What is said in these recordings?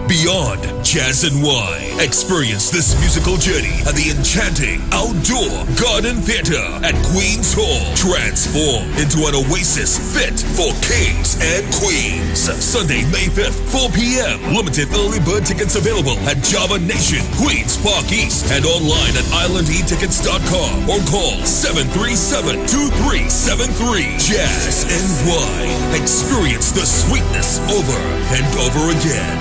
beyond jazz and wine. Experience this musical journey at the enchanting outdoor garden theater at Queen's Hall. Transform into an oasis fit for kings and queens. Sunday, May 5th, 4 p.m. Limited early bird tickets available at Java Nation, Queens Park East, and online at islandetickets.com or call 737-2373. Jazz and wine. Experience the sweetness over and over again.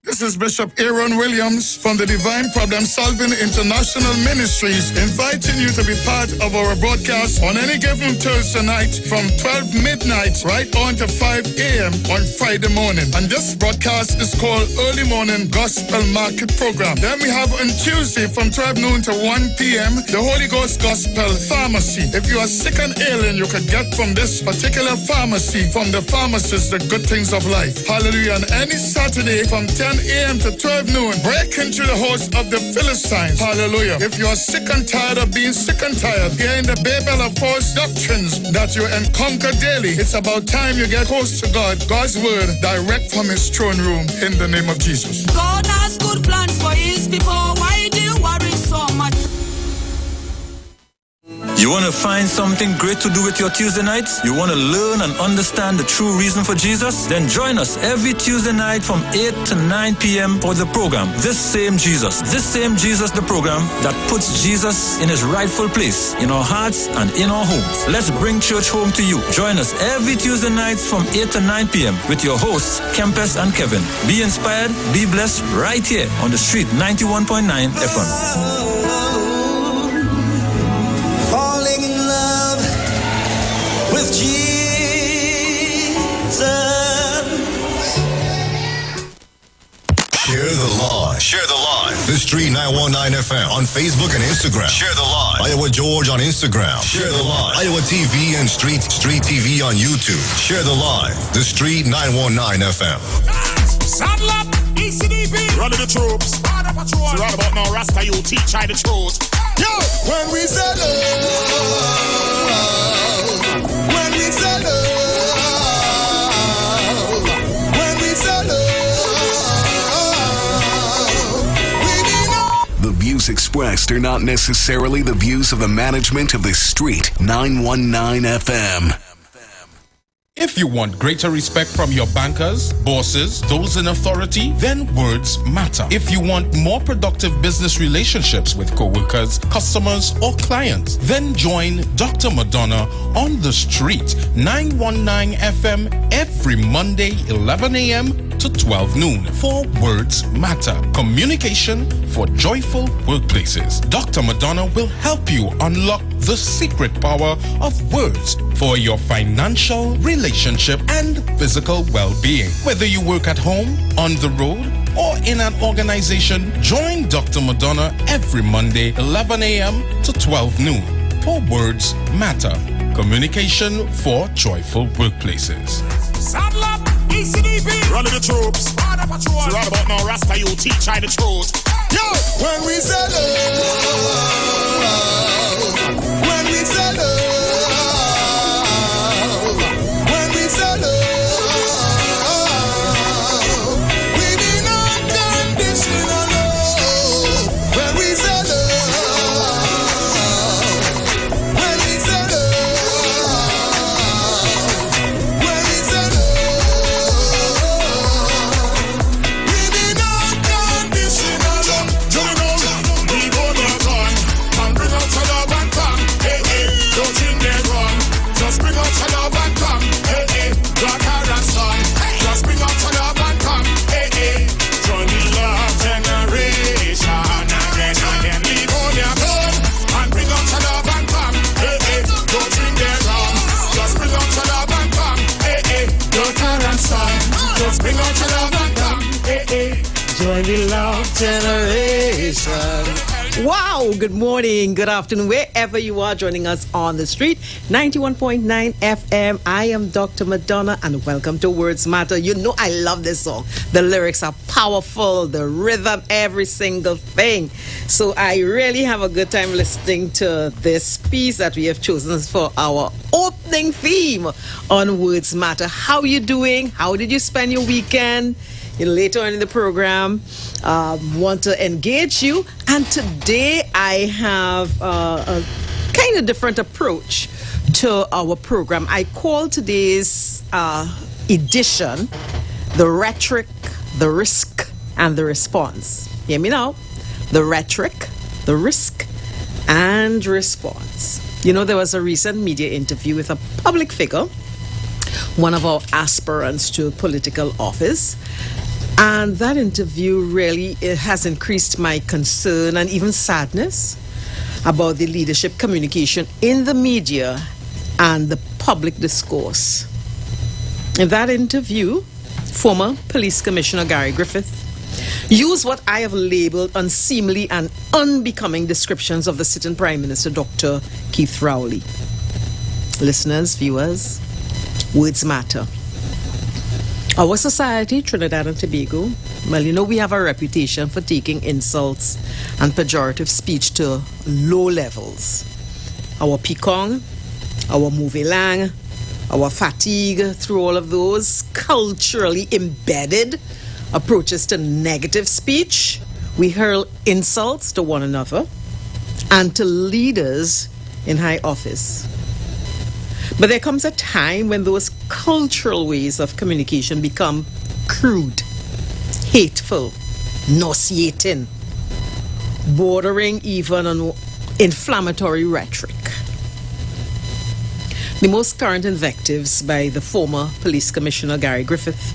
This is Bishop Aaron Williams from the Divine Problem Solving International Ministries, inviting you to be part of our broadcast on any given Thursday night from 12 midnight right on to 5 a.m. on Friday morning. And this broadcast is called Early Morning Gospel Market Program. Then we have on Tuesday from 12 noon to 1 p.m. the Holy Ghost Gospel Pharmacy. If you are sick and ailing, you can get from this particular pharmacy, from the pharmacist, the good things of life. Hallelujah. And any Saturday from 10 a.m. to 12 noon, break into the house of the Philistines. Hallelujah. If you are sick and tired of being sick and tired, hearing the babel of false doctrines that you encounter daily, it's about time you get close to God, God's word, direct from his throne room, in the name of Jesus. God has good plans for his people. Why do you worry so much? You want to find something great to do with your Tuesday nights? You want to learn and understand the true reason for Jesus? Then join us every Tuesday night from 8 to 9 p.m. for the program, This Same Jesus, the program that puts Jesus in his rightful place in our hearts and in our homes. Let's bring church home to you. Join us every Tuesday nights from 8 to 9 p.m. with your hosts, Kempes and Kevin. Be inspired, be blessed right here on the street, 91.9 FM. Falling in love with Jesus. Share the live. Share the live. The Street 919 FM on Facebook and Instagram. Share the live. Iowa George on Instagram. Share the live. IWER TV and Street TV on YouTube. Share the live. The Street 919 FM. Saddle up, ECDB. Run to the troops. Right about now, Rasta, you teach I the truth. Yo, when we say love, when we say love, when we say love, we mean all. The views expressed are not necessarily the views of the management of the Street 919 FM. If you want greater respect from your bankers, bosses, those in authority, then words matter. If you want more productive business relationships with co-workers, customers, or clients, then join Dr. Madonna on the Street, 919 FM, every Monday, 11 a.m. to 12 noon for Words Matter. Communication for joyful workplaces. Dr. Madonna will help you unlock the secret power of words for your financial, relationship, and physical well-being. Whether you work at home, on the road, or in an organization, join Dr. Madonna every Monday, 11 a.m. to 12 noon for Words Matter. Communication for joyful workplaces. Saddle up, ECDB. Run to the troops. Right about now, Rasta, you teach I the truth. Yo, when we say love, when we say love, when we say love, we mean unconditional love. When we say love, when we say love, when we say love, we mean unconditional love. We go there, God, and bring out your love and come. Hey, hey, don't think they're wrong. Just bring out your love and come. Hey, hey, God and son. Just bring out your love and come. Hey, hey, join the love generation. Again, leave on your gun and bring out your love and come. Hey, hey, don't think they're wrong. Just bring out your love and come. Hey, hey, daughter and son. Just bring out your love and come. Hey, hey, join the love generation. Wow, good morning, good afternoon, wherever you are joining us on the Street, 91.9 FM. I am Dr. Madonna, and welcome to Words Matter. You know I love this song. The lyrics are powerful, the rhythm, every single thing. So I really have a good time listening to this piece that we have chosen for our opening theme on Words Matter. How you doing? How did you spend your weekend? later on in the program, want to engage you. And today I have a kind of different approach to our program. I call today's edition The Rhetoric, the Risk, and the Response. Hear me now. The rhetoric, the risk, and response. You know, there was a recent media interview with a public figure, one of our aspirants to political office. And that interview really has increased my concern and even sadness about the leadership communication in the media and the public discourse. In that interview, former Police Commissioner Gary Griffith used what I have labeled unseemly and unbecoming descriptions of the sitting Prime Minister, Dr. Keith Rowley. Listeners, viewers, words matter. Our society, Trinidad and Tobago, well, you know, we have a reputation for taking insults and pejorative speech to low levels. Our pekong, our movie lang, our fatigue through all of those culturally embedded approaches to negative speech. We hurl insults to one another and to leaders in high office. But there comes a time when those cultural ways of communication become crude, hateful, nauseating, bordering even on inflammatory rhetoric. The most current invectives by the former Police Commissioner Gary Griffith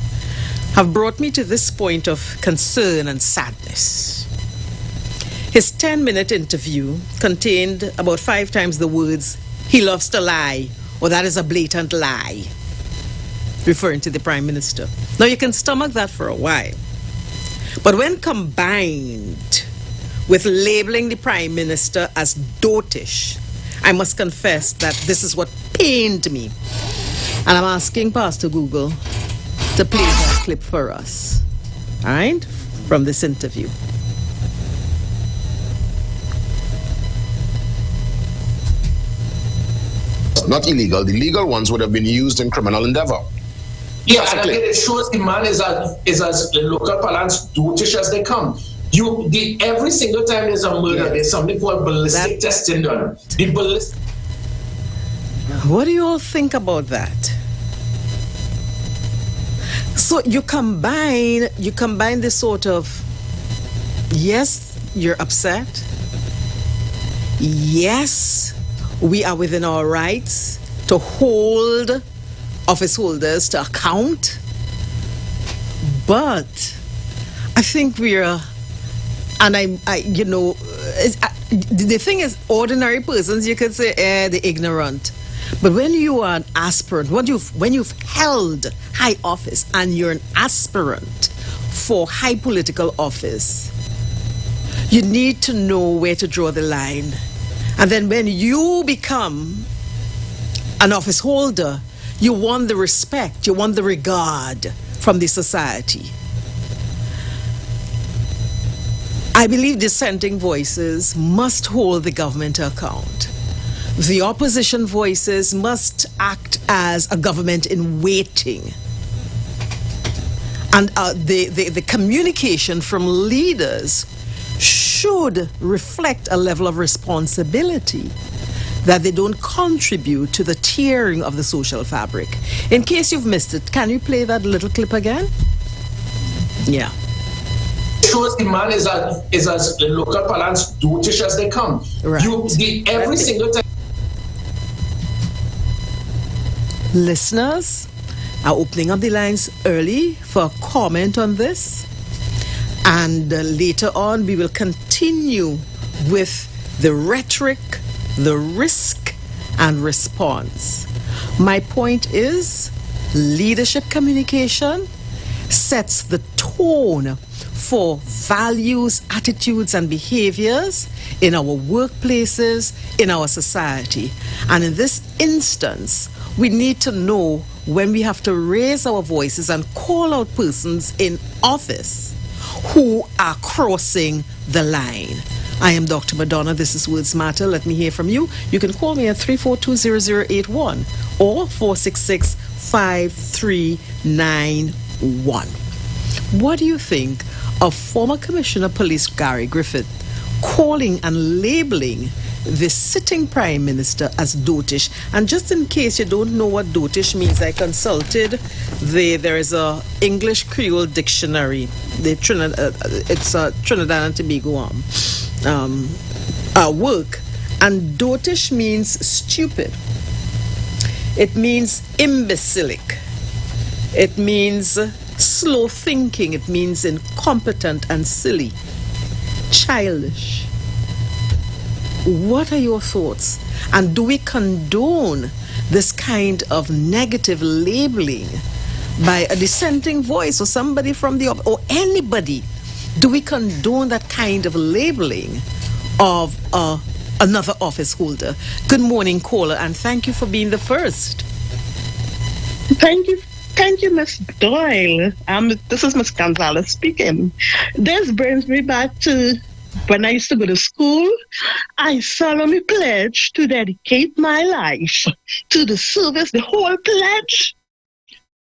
have brought me to this point of concern and sadness. His 10-minute interview contained about 5 times the words, "He loves to lie," or "that is a blatant lie," referring to the Prime Minister. Now, you can stomach that for a while. But when combined with labeling the Prime Minister as dotish, I must confess that this is what pained me. And I'm asking Pastor Google to play that clip for us, all right, from this interview. Not illegal. The legal ones would have been used in criminal endeavor. Yeah, and again, it shows the man is as local parlance dotish as they come. Every single time there's a murder, there's something called ballistic testing done. What do you all think about that? So you combine this sort of, yes, you're upset. Yes, we are within our rights to hold office holders to account. But I think we're, and the thing is, ordinary persons, you could say, they're ignorant. But when you are an aspirant, when you've held high office and you're an aspirant for high political office, you need to know where to draw the line. And then when you become an office holder, you want the respect, you want the regard from the society. I believe dissenting voices must hold the government to account. The opposition voices must act as a government in waiting. And the communication from leaders should reflect a level of responsibility, that they don't contribute to the tearing of the social fabric. In case you've missed it, can you play that little clip again? Yeah. Shows the man is as local parlance dotish as they come. Right. Every single time. Listeners are opening up the lines early for a comment on this. And later on, we will continue with the rhetoric, the risk, and response. My point is, leadership communication sets the tone for values, attitudes, and behaviors in our workplaces, in our society. And in this instance, we need to know when we have to raise our voices and call out persons in office who are crossing the line. I am Dr. Madonna. This is Words Matter. Let me hear from you. You can call me at 342-0081 or 466-5391. What do you think of former Commissioner of Police Gary Griffith calling and labeling the sitting Prime Minister as dotish? And just in case you don't know what dotish means, I consulted there is a English Creole dictionary. It's a Trinidad and Tobago work, and dotish means stupid. It means imbecilic. It means slow thinking. It means incompetent and silly, childish. What are your thoughts? And do we condone this kind of negative labeling by a dissenting voice or somebody from the or anybody? Do we condone that kind of labeling of another office holder? Good morning, caller, and thank you for being the first. Thank you, Miss Doyle. This is Miss Gonzalez speaking. This brings me back to when I used to go to school. I solemnly pledged to dedicate my life to the service, the whole pledge.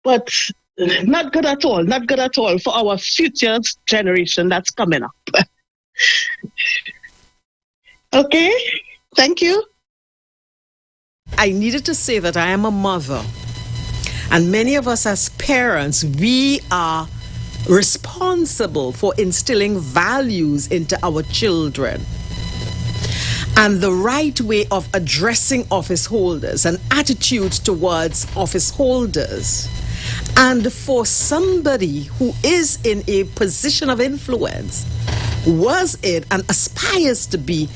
But not good at all for our future generation that's coming up. Okay, thank you. I needed to say that I am a mother. And many of us as parents, we are responsible for instilling values into our children. And the right way of addressing office holders and attitudes towards office holders. And for somebody who is in a position of influence, was it and aspires to be,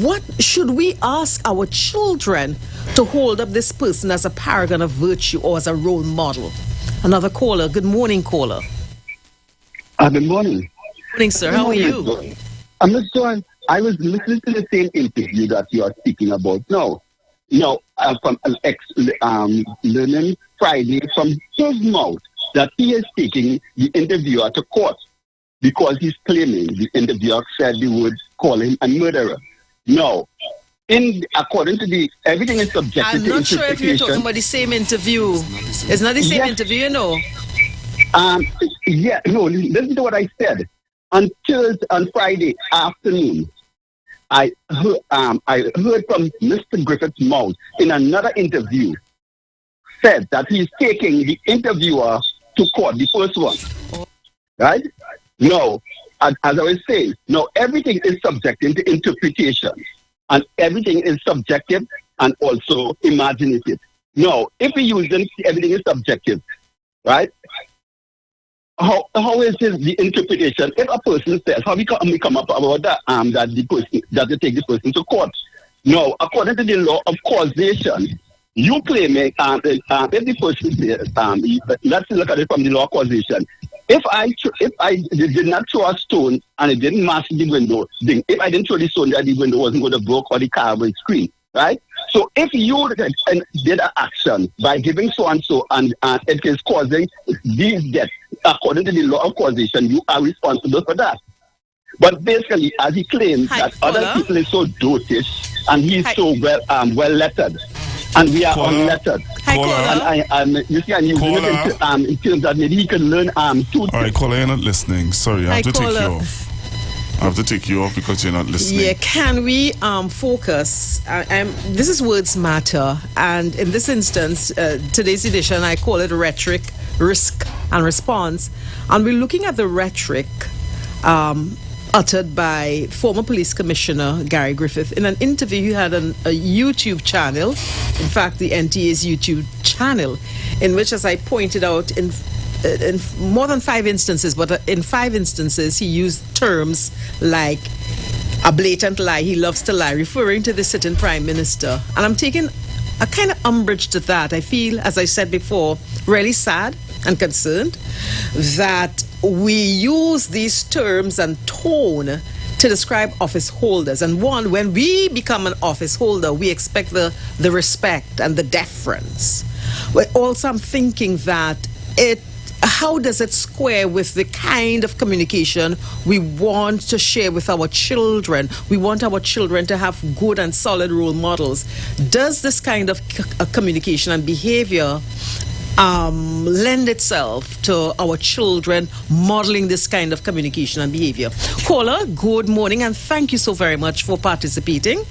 what should we ask our children to hold up this person as a paragon of virtue or as a role model? Another caller. Good morning, caller. Good morning. Good morning, sir. How are you? I'm not sure. I was listening to the same interview that you are speaking about now. From an learning Friday from his mouth that he is taking the interviewer to court because he's claiming the interviewer said they would call him a murderer. No. According to everything is subjected to interpretation. I'm not sure if you're talking about the same interview. It's not the same interview, you know. Listen to what I said. On Friday afternoon, I heard from Mr. Griffith's mouth in another interview said that he's taking the interviewer to court, the first one. Right? No, as I was saying, no, everything is subjected to interpretation. And everything is subjective and also imaginative. No, if we use them, everything is subjective, right? How is the interpretation? If a person says, how we come up about that that they take the person to court? No, according to the law of causation, you claiming if the person says, let's look at it from the law of causation. If I did not throw a stone and it didn't mash the window, if I didn't throw the stone, that the window wasn't going to break or the car will scream, right? So if you did an action by giving so and so and it is causing these deaths, according to the law of causation, you are responsible for that. But basically, as he claims that other people is so dotish and he's so well lettered. And we are unlettered. And you see, I'm using it in terms that maybe he can learn two. All right, caller, you're not listening. Sorry, I have to take you off. I have to take you off because you're not listening. Yeah, can we focus? This is Words Matter. And in this instance, today's edition, I call it Rhetoric, Risk and Response. And we're looking at the rhetoric uttered by former police commissioner Gary Griffith in an interview he had on a YouTube channel, in fact the NTA's YouTube channel, in which, as I pointed out, in more than 5 instances, but in 5 instances he used terms like a blatant lie, he loves to lie, referring to the sitting Prime Minister. And I'm taking a kind of umbrage to that. I feel, as I said before, really sad and concerned that we use these terms and tone to describe office holders. And when we become an office holder, we expect the respect and the deference. But also I'm thinking that how does it square with the kind of communication we want to share with our children? We want our children to have good and solid role models. Does this kind of communication and behavior lend itself to our children modeling this kind of communication and behavior. Caller, good morning, and thank you so very much for participating.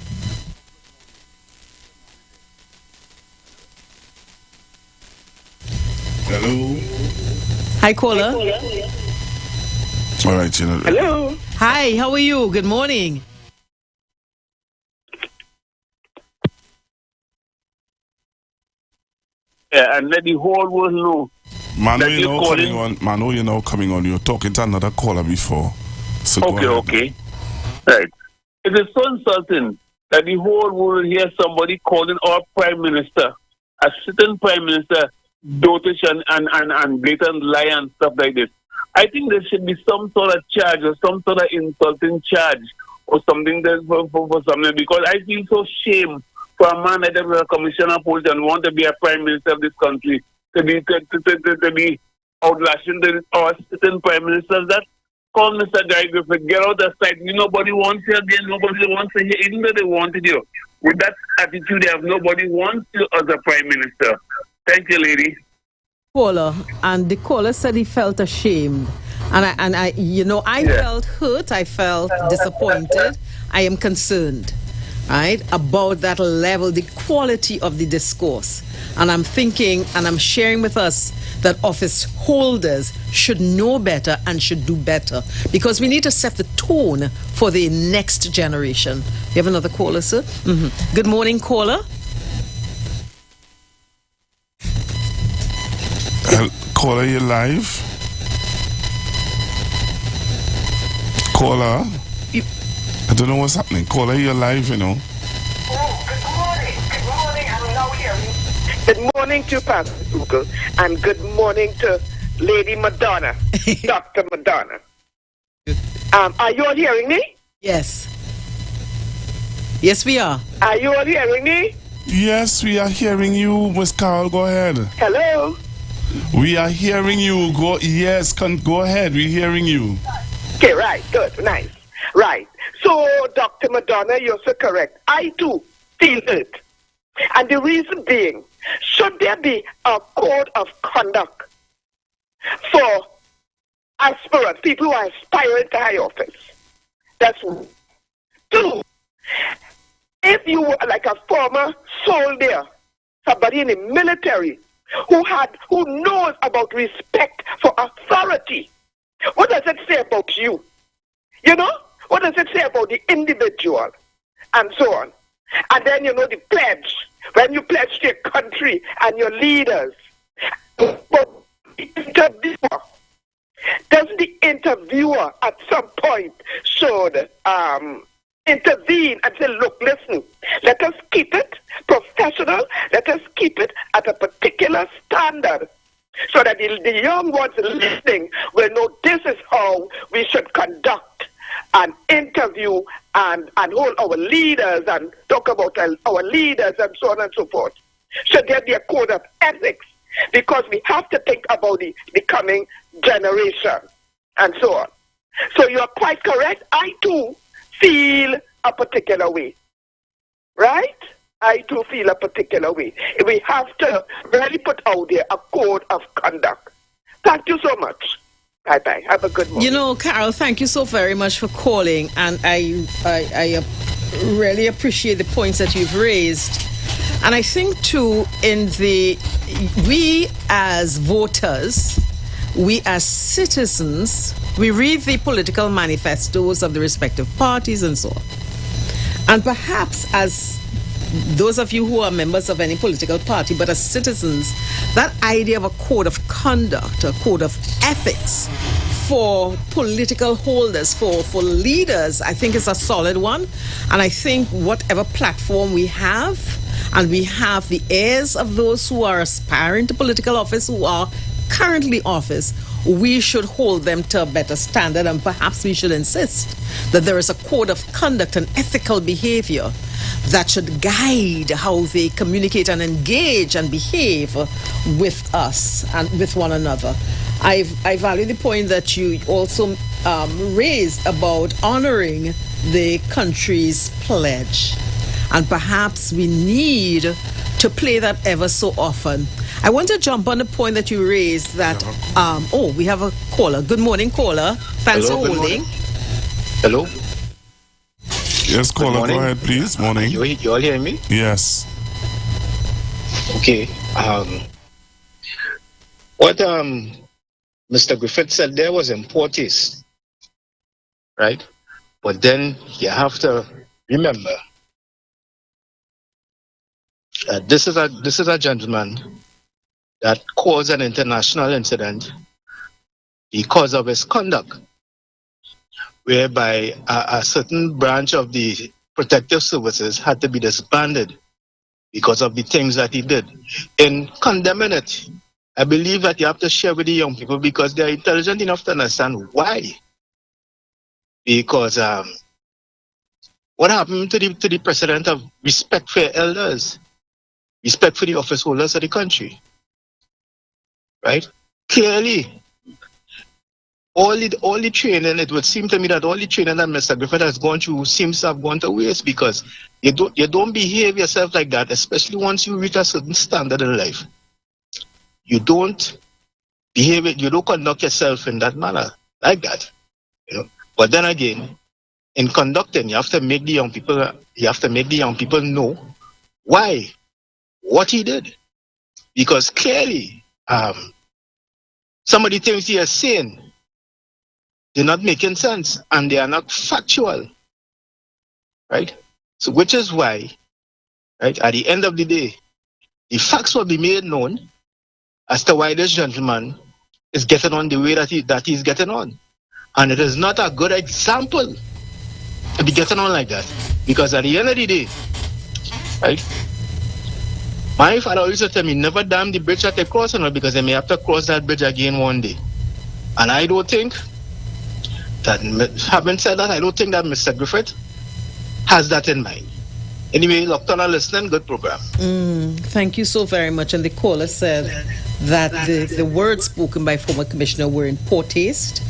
Hello. Hi, caller. All right, you know. Hello. Hi, how are you? Good morning. Yeah, and let the whole world know. Manu, you know coming on. Manu, you know coming on. You're talking to another caller before. So okay. Right. It is so insulting that the whole world hears somebody calling our prime minister, a sitting prime minister, dotish and blatant lie and stuff like this. I think there should be some sort of charge or some sort of insulting charge or something that for something, because I feel so shame for a man that is a commissioner of police and want to be a prime minister of this country to be outlashing our sitting prime ministers. That call Mr. Guy Griffith, get out of sight. Nobody wants you again. Nobody wants to hear, even though they wanted you. With that attitude, they have nobody wants you as a prime minister. Thank you, lady. Caller, and the caller said he felt ashamed, and I felt hurt. I felt disappointed. I am concerned, right, about that level, the quality of the discourse, and I'm thinking, and I'm sharing with us that office holders should know better and should do better, because we need to set the tone for the next generation. You have another caller, sir? Mm-hmm. Good morning, caller. Caller, you live? Caller? I don't know what's happening. Caller, you're live, you know. Good morning, I'm now hearing. Good morning to Pastor Google, and good morning to Lady Madonna, Dr. Madonna. Are you all hearing me? Yes. Yes, we are. Are you all hearing me? Yes, we are hearing you, Miss Carol. Go ahead. Hello? We are hearing you. Go ahead. We're hearing you. Okay, right. Good. Nice. Right. So, Dr. Madonna, you're so correct. I, too, feel it. And the reason being, should there be a code of conduct for aspirants, people who are aspiring to high office? That's one. Two, if you were like a former soldier, somebody in the military, who knows about respect for authority, what does it say about you? You know? What does it say about the individual? And so on. And then, you know, the pledge. When you pledge to your country and your leaders. But the interviewer, does the interviewer at some point should intervene and say, look, listen, let us keep it professional, let us keep it at a particular standard, so that the young ones listening will know this is how we should conduct an interview and hold our leaders and talk about our leaders and so on and so forth. Should there be a code of ethics? Because we have to think about the coming generation and so on. So you are quite correct. I too feel a particular way. Right? I do feel a particular way. We have to really put out there a code of conduct. Thank you so much. Bye-bye. Have a good morning. You know, Carol, thank you so very much for calling. And I really appreciate the points that you've raised. And I think, too, we as voters, we as citizens, we read the political manifestos of the respective parties and so on. And perhaps as those of you who are members of any political party, but as citizens, that idea of a code of conduct, a code of ethics for political holders, for leaders, I think is a solid one. And I think whatever platform we have, and we have the heirs of those who are aspiring to political office, who are currently office, we should hold them to a better standard, and perhaps we should insist that there is a code of conduct and ethical behavior that should guide how they communicate and engage and behave with us and with one another. I value the point that you also raised about honoring the country's pledge. And perhaps we need to play that ever so often. I want to jump on the point that you raised that, we have a caller. Good morning, caller. Thanks for holding. Hello? Yes, caller, go ahead, please. Morning. You all hear me? Yes. Okay. What Mr. Griffith said there was important, right? But then you have to remember that this is a gentleman that caused an international incident because of his conduct, whereby a certain branch of the protective services had to be disbanded because of the things that he did. In condemning it, I believe that you have to share with the young people because they are intelligent enough to understand why. Because what happened to the precedent of respect for elders, respect for the office holders of the country, right? Clearly, all the training, it would seem to me that all the training that Mr. Griffith has gone through seems to have gone to waste because you don't behave yourself like that, especially once you reach a certain standard in life. You don't behave it, you don't conduct yourself in that manner, like that. You know? But then again, in conducting, you have to make the young people know why, what he did. Because clearly, some of the things he is saying, they're not making sense and they are not factual, right? So which is why, right, at the end of the day, the facts will be made known as to why this gentleman is getting on the way that he's getting on. And it is not a good example to be getting on like that. Because at the end of the day, right, my father used to tell me, never dam the bridge that they cross on, because they may have to cross that bridge again one day. And I don't think that, having said that, I don't think that Mr. Griffith has that in mind. Anyway, Dr. listening, good program. Thank you so very much. And the caller said that the words spoken by former commissioner were in poor taste,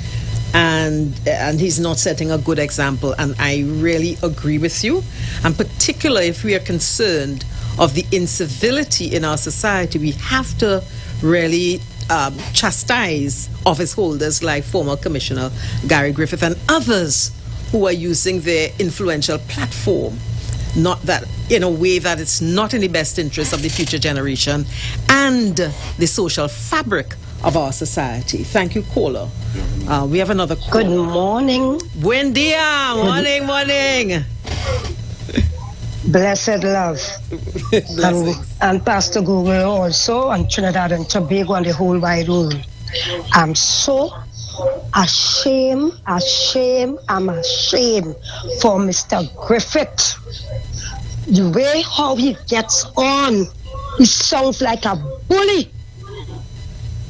and he's not setting a good example. And I really agree with you. And particularly if we are concerned of the incivility in our society, we have to really chastise office holders like former Commissioner Gary Griffith and others who are using their influential platform, not that in a way that it's not in the best interest of the future generation and the social fabric of our society. Thank you, caller. We have another caller. Good morning. Buen dia. Morning. Blessed love. And Pastor Google also, and Trinidad and Tobago and the whole wide world. I'm so ashamed. I'm ashamed for Mr. Griffith. The way how he gets on, he sounds like a bully.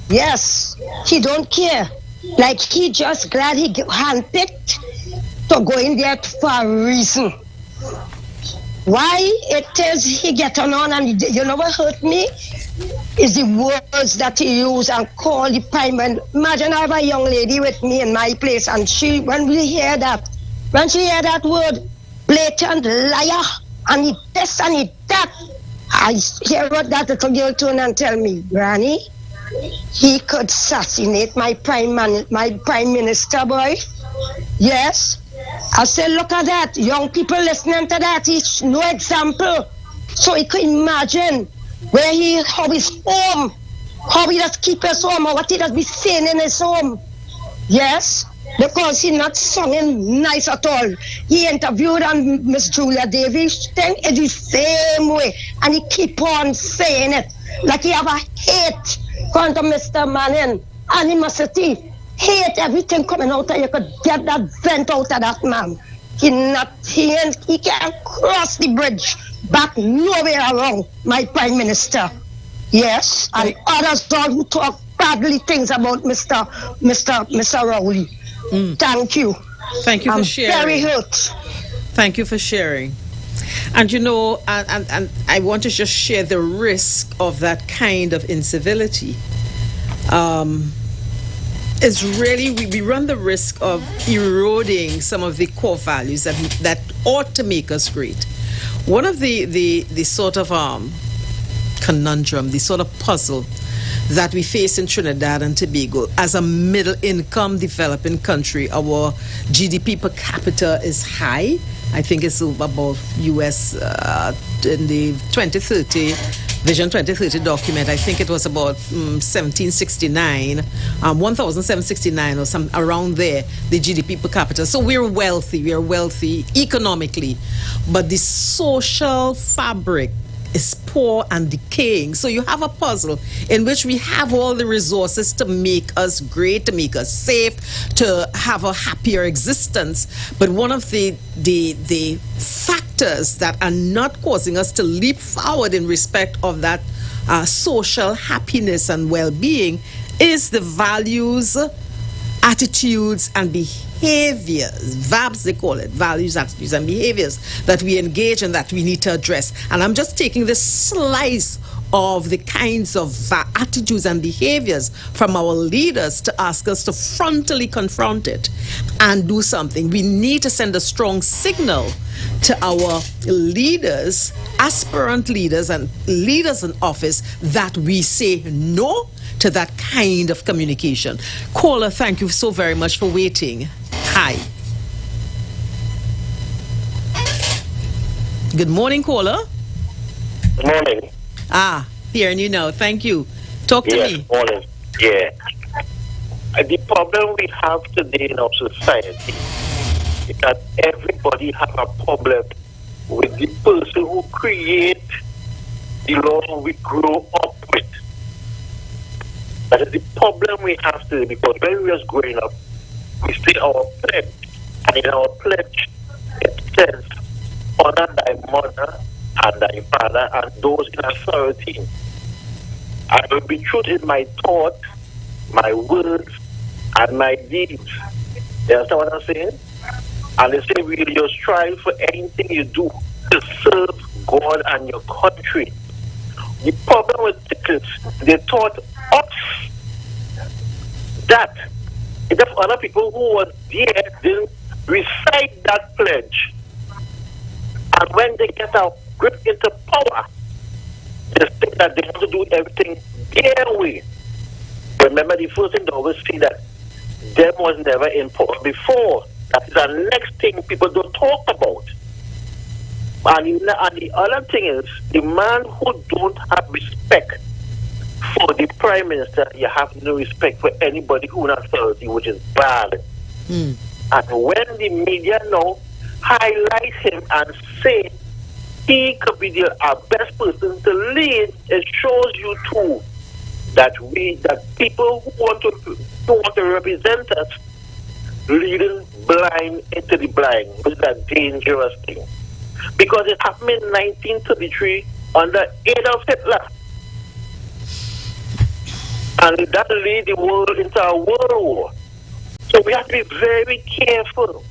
Yes, he don't care. Like he just glad he handpicked to go in there for a reason. Why it is he getting on, and you know what hurt me? Is the words that he used and call the prime minister. Imagine I have a young lady with me in my place, and when she hear that word, blatant liar, and he this and he that, I hear what that little girl turn and tell me, Granny, he could assassinate my prime minister, boy. Yes. I said, look at that. Young people listening to that, he's no example. So he could imagine how his home, how he does keep his home, or what he does be saying in his home. Yes, because he's not singing nice at all. He interviewed on Miss Julia Davis thing in the same way, and he keep on saying it like he have a hate going to Mr. Manning, animosity. Hate everything coming out and you could get that vent out of that man. He can't cross the bridge back nowhere around my prime minister. Yes, and others who talk badly things about Mr. Rowley. Thank you. Thank you for sharing. I'm very hurt. Thank you for sharing. And you know, and I want to just share the risk of that kind of incivility. Is really we run the risk of eroding some of the core values that ought to make us great. One of the sort of conundrum, the sort of puzzle that we face in Trinidad and Tobago. As a middle-income developing country, our GDP per capita is high. I think it's about US in the 2030 Vision 2030 document. I think it was about 1,769 or some around there, the GDP per capita. So we're wealthy economically, but the social fabric is poor and decaying. So you have a puzzle in which we have all the resources to make us great, to make us safe, to have a happier existence. But one of the factors that are not causing us to leap forward in respect of that social happiness and well-being is the values, attitudes, and behaviors, VABs they call it, values, attitudes, and behaviors that we engage in that we need to address. And I'm just taking this slice of the kinds of attitudes and behaviors from our leaders to ask us to frontally confront it and do something. We need to send a strong signal to our leaders, aspirant leaders, and leaders in office that we say no to that kind of communication. Caller, thank you so very much for waiting. Hi. Good morning, caller. Good morning. Hearing you now. Thank you. Talk to me. Morning. Yeah. The problem we have today in our society is that everybody has a problem with the person who create the law we grow up with. That is the problem we have today, because when we was growing up, we say our pledge, and in our pledge it says, honor thy mother and thy father and those in authority. I will be true in my thought, my words, and my deeds. You understand what I'm saying? And they say, will you strive for anything you do to serve God and your country? The problem with it is they taught us that if other people who were there didn't recite that pledge, and when they get a grip into power, they think that they have to do everything their way. Remember, the first thing they always see that them was never in power before. That is the next thing people don't talk about. And the other thing is, the man who don't have respect for the prime minister, you have no respect for anybody who in authority, which is bad. And when the media now highlight him and say he could be the best person to lead, it shows you too that people who want to represent us leading blind into the blind, which is a dangerous thing. Because it happened in 1933 under Adolf Hitler. And that led the world into a world war. So we have to be very careful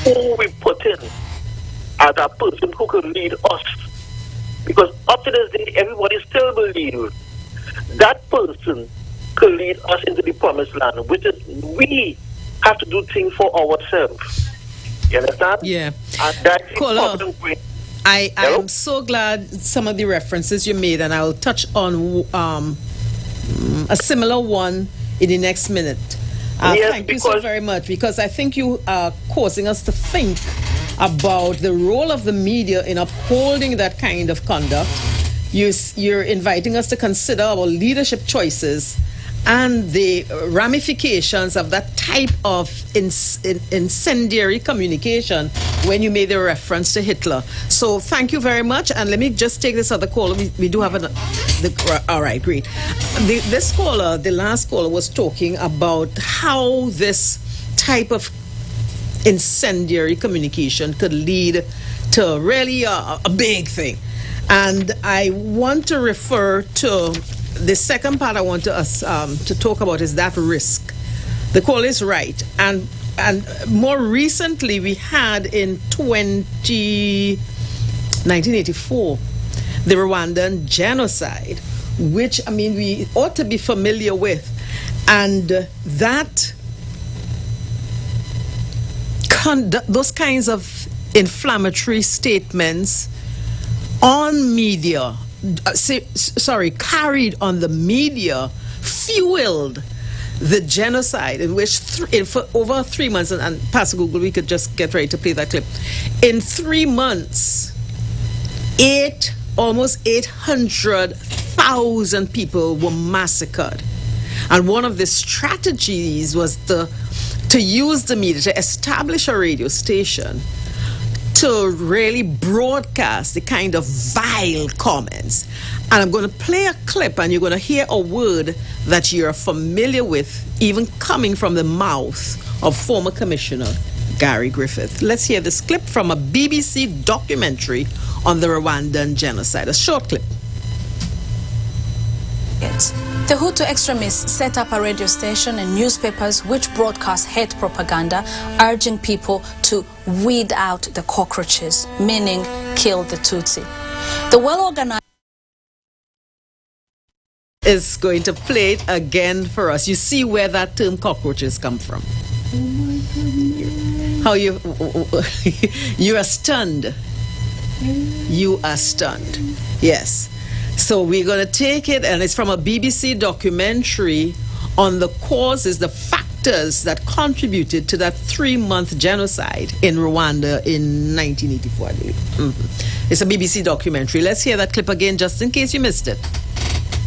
who we put in as a person who could lead us. Because up to this day, everybody still believes that person could lead us into the promised land, which is we have to do things for ourselves. You understand? Yeah. And that's the problem with... I am so glad some of the references you made, and I will touch on a similar one in the next minute. Thank you so very much, because I think you are causing us to think about the role of the media in upholding that kind of conduct. You're inviting us to consider our leadership choices and the ramifications of that type of incendiary communication when you made the reference to Hitler. So thank you very much. And let me just take this other caller. We do have all right, great. This caller, the last caller, was talking about how this type of incendiary communication could lead to really a big thing. And I want to refer to the second part I want to talk about is that risk. The call is right. And more recently, we had in 1984, the Rwandan genocide, which, I mean, we ought to be familiar with. And those kinds of inflammatory statements on media carried on the media, fueled the genocide in which for over 3 months, and Pastor Google, we could just get ready to play that clip. In 3 months, almost 800,000 people were massacred. And one of the strategies was to use the media to establish a radio station to really broadcast the kind of vile comments. And I'm going to play a clip, and you're going to hear a word that you're familiar with, even coming from the mouth of former Commissioner Gary Griffith. Let's hear this clip from a BBC documentary on the Rwandan genocide. A short clip. The Hutu extremists set up a radio station and newspapers which broadcast hate propaganda, urging people to weed out the cockroaches, meaning kill the Tutsi. The well-organized is going to play it again for us. You see where that term cockroaches come from. How you are stunned. You are stunned. Yes. So we're going to take it, and it's from a BBC documentary on the causes, the factors that contributed to that 3-month genocide in Rwanda in 1984, I believe. It's a BBC documentary. Let's hear that clip again, just in case you missed it.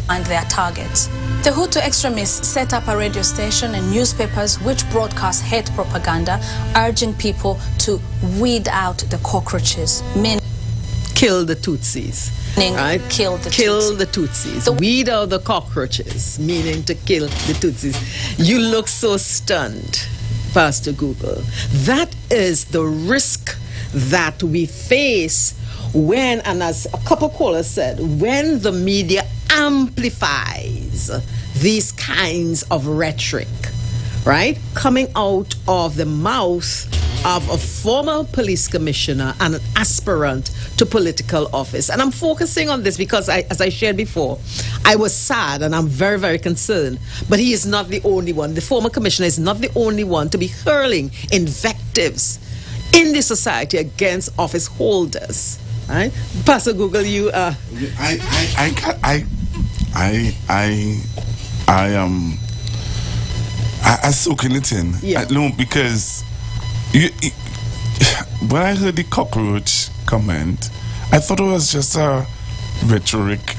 And their targets. The Hutu extremists set up a radio station and newspapers which broadcast hate propaganda, urging people to weed out the cockroaches, meaning kill the Tutsis. Right? Kill the Tutsis. Weed out the cockroaches, meaning to kill the Tutsis. You look so stunned, Pastor Google. That is the risk that we face when, and as a couple callers said, when the media amplifies these kinds of rhetoric, right? Coming out of the mouth of a former police commissioner and an aspirant to political office. And I'm focusing on this because, as I shared before, I was sad and I'm very, very concerned. But he is not the only one. The former commissioner is not the only one to be hurling invectives in the society against office holders. Right? Pastor Google, you I soaking it in. Yeah. No, because when I heard the cockroach comment, I thought it was just a rhetoric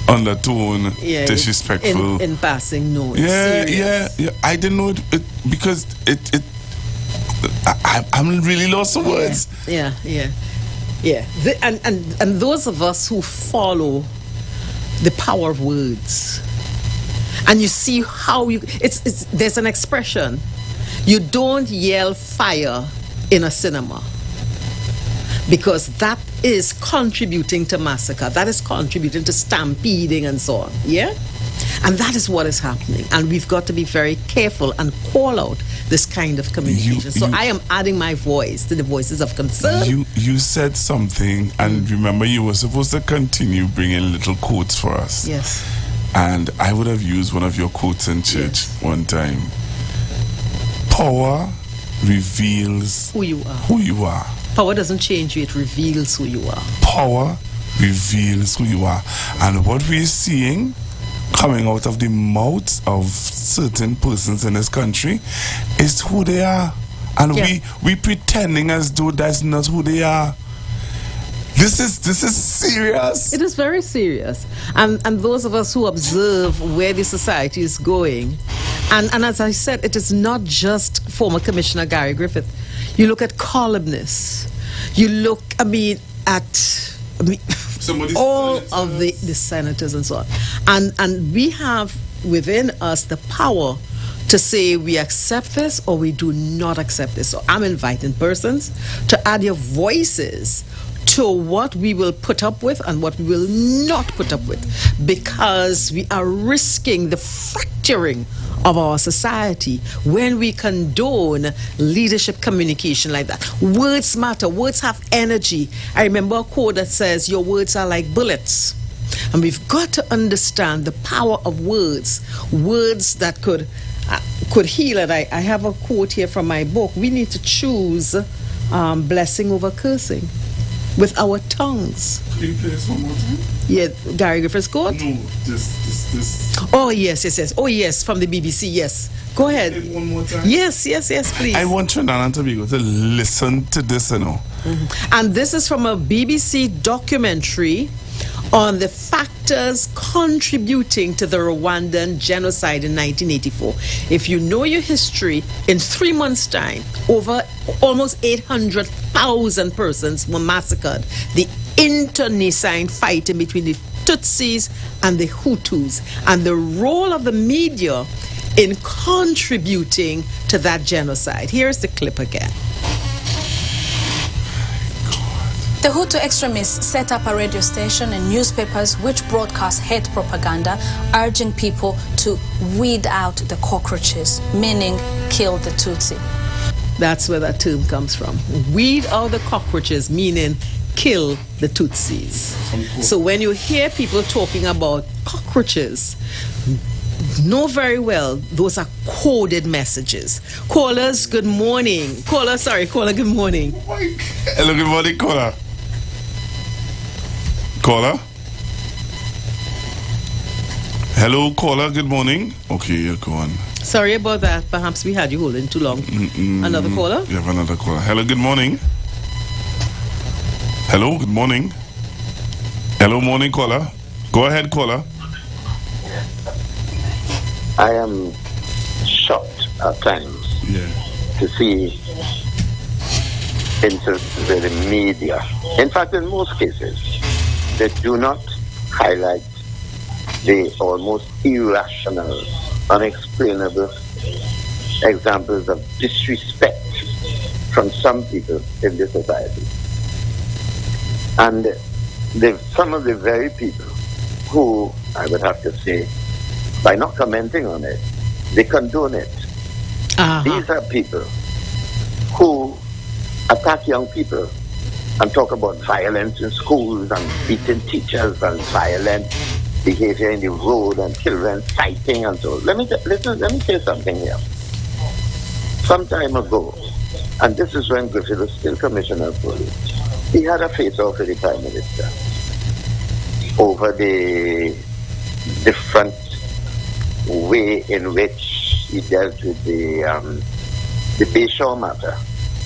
undertone, disrespectful. In passing, no. Yeah. I didn't know it because I'm really lost for words. Yeah. And those of us who follow the power of words, and you see how there's an expression. You don't yell fire in a cinema, because that is contributing to massacre. That is contributing to stampeding and so on. Yeah? And that is what is happening. And we've got to be very careful and call out this kind of communication. So I am adding my voice to the voices of concern. You said something, and remember, you were supposed to continue bringing little quotes for us. Yes. And I would have used one of your quotes in church one time. Power reveals who you are. Power doesn't change you, it reveals who you are. Power reveals who you are. And what we're seeing coming out of the mouths of certain persons in this country is who they are. And we pretending as though that's not who they are. This is serious. It is very serious. And those of us who observe where the society is going, and as I said, it is not just former Commissioner Gary Griffith. You look at columnists. You look, at all of the senators and so on. And we have within us the power to say we accept this or we do not accept this. So I'm inviting persons to add your voices to what we will put up with and what we will not put up with, because we are risking the fracturing of our society when we condone leadership communication like that. Words matter. Words have energy. I remember a quote that says, your words are like bullets. And we've got to understand the power of words. Words that could heal. And I have a quote here from my book. We need to choose blessing over cursing. with our tongues. Can you play this one more time? Yeah, Gary Griffiths quote? No, this. Oh, yes. Oh, yes, from the BBC, yes. Go ahead. One more time? Yes, please. I want Trinidad and Tobago to listen to this, you know. Mm-hmm. And this is from a BBC documentary on the factors contributing to the Rwandan genocide in 1984. If you know your history, in 3 months' time, over almost 800,000 persons were massacred. The internecine fighting between the Tutsis and the Hutus, and the role of the media in contributing to that genocide. Here's the clip again. The Hutu extremists set up a radio station and newspapers which broadcast hate propaganda, urging people to weed out the cockroaches, meaning kill the Tutsi. That's where that term comes from. Weed out the cockroaches, meaning kill the Tutsis. So when you hear people talking about cockroaches, know very well those are coded messages. Callers, good morning. Caller, good morning. Hello, good morning, caller. Caller? Hello, caller, good morning. Okay, you're going. Sorry about that. Perhaps we had you holding too long. Another caller? You have another caller. Hello, good morning. Hello, good morning. Hello, morning, caller. Go ahead, caller. I am shocked at times to see instances in the media. In fact, in most cases, they do not highlight the almost irrational, unexplainable examples of disrespect from some people in this society. And some of the very people who, I would have to say, by not commenting on it, they condone it. These are people who attack young people and talk about violence in schools and beating teachers and violent behavior in the road and children fighting and so. Let me say something here. Some time ago, and this is when Griffith was still Commissioner of Police, he had a face-off with the Prime Minister over the different way in which he dealt with the Bayshore matter,